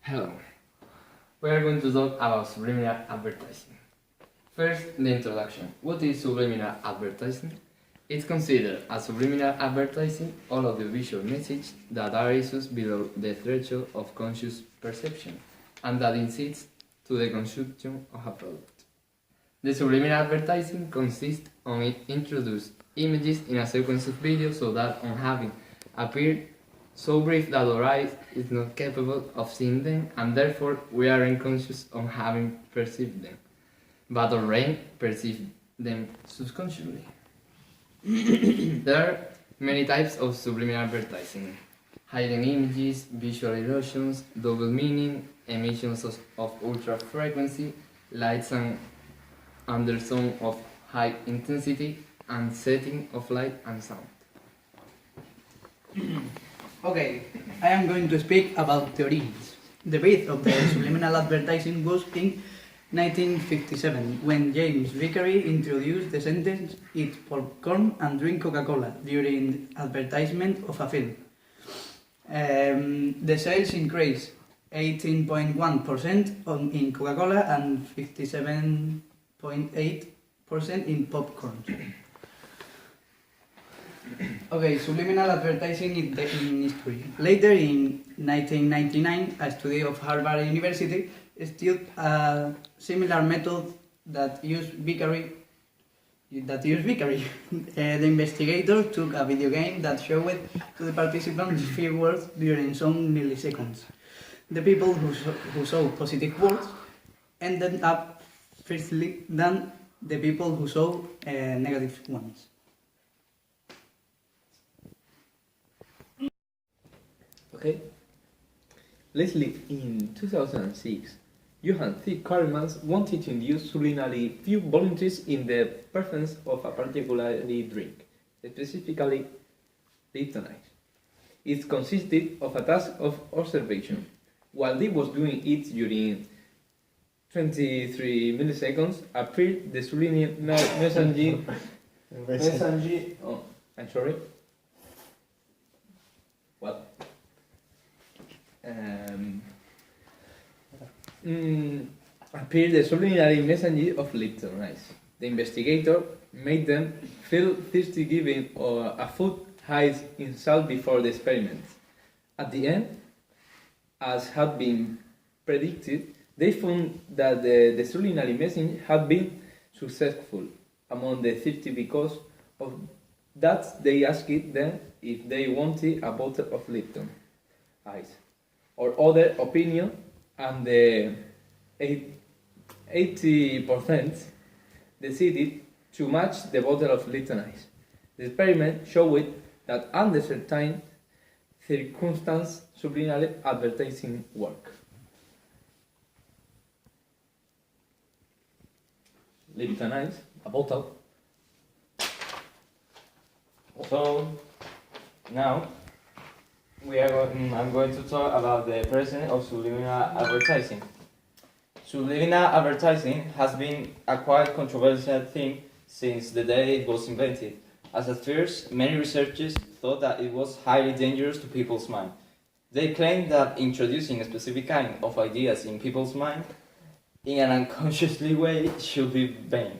Hello. We are going to talk about subliminal advertising. First, the introduction. What is subliminal advertising? It's considered as subliminal advertising all of the visual messages that are issued below the threshold of conscious perception and that incites to the consumption of a product. The subliminal advertising consists on introduce images in a sequence of videos so that on having appeared so brief that our eyes is not capable of seeing them and therefore we are unconscious on having perceived them, but our brain perceives them subconsciously. There are many types of subliminal advertising: hidden images, visual illusions, double meaning, emissions of ultra frequency, lights and undertone of high intensity, and setting of light and sound. Okay, I am going to speak about the origins. The birth of the subliminal advertising was in 1957, when James Vickery introduced the sentence "Eat popcorn and drink Coca-Cola" during advertisement of a film. The sales increased 18.1% in Coca-Cola and 57.8% in popcorn. Okay, subliminal advertising in history. Later in 1999, a study of Harvard University studied a similar method that used Vickery. The investigators took a video game that showed to the participants few words during some milliseconds. The people who saw positive words ended up firstly than the people who saw negative ones. Okay. Lastly, in 2006, Johan C. Karlmans wanted to induce subliminally few volunteers in the preference of a particular drink, specifically Lipton Ice. It consisted of a task of observation. While he was doing it during 23 milliseconds, appeared the subliminal message. Oh, I'm sorry. What? Appeared the subliminal message of Lipton Ice. The investigator made them feel thirsty, giving a food high in salt before the experiment. At the end, as had been predicted, they found that the subliminal message had been successful among the thirsty because of that they asked them if they wanted a bottle of Lipton Ice or other opinion, and the 80% decided to match the bottle of Lipton Ice. The experiment showed that under certain circumstances, subliminal advertising work. Lipton Ice, a bottle. So now I'm going to talk about the presence of subliminal advertising. Subliminal advertising has been a quite controversial thing since the day it was invented, as at first many researchers thought that it was highly dangerous to people's mind. They claimed that introducing a specific kind of ideas in people's mind in an unconsciously way should be vain.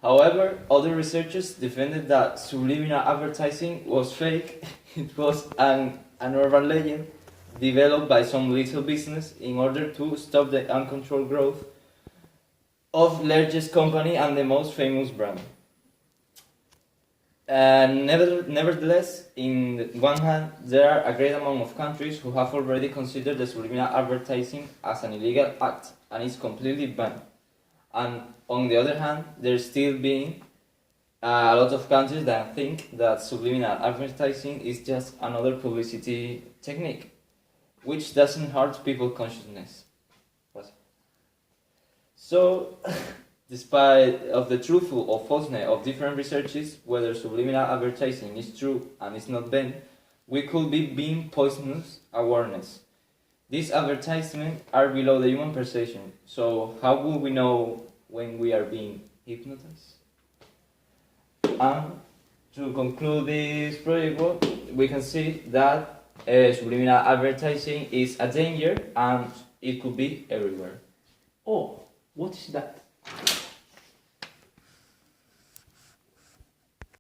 However, other researchers defended that subliminal advertising was fake. It was an urban legend developed by some little business in order to stop the uncontrolled growth of largest company and the most famous brand. Nevertheless, in one hand, there are a great amount of countries who have already considered the subliminal advertising as an illegal act and is completely banned. And on the other hand, there's still being a lot of countries that think that subliminal advertising is just another publicity technique, which doesn't hurt people's consciousness. So, despite of the truthful or falseness of different researches, whether subliminal advertising is true and is not banned, we could be being poisonous awareness. These advertisements are below the human perception, so how would we know when we are being hypnotized? And to conclude this project, we can see that subliminal advertising is a danger and it could be everywhere. Oh, what is that?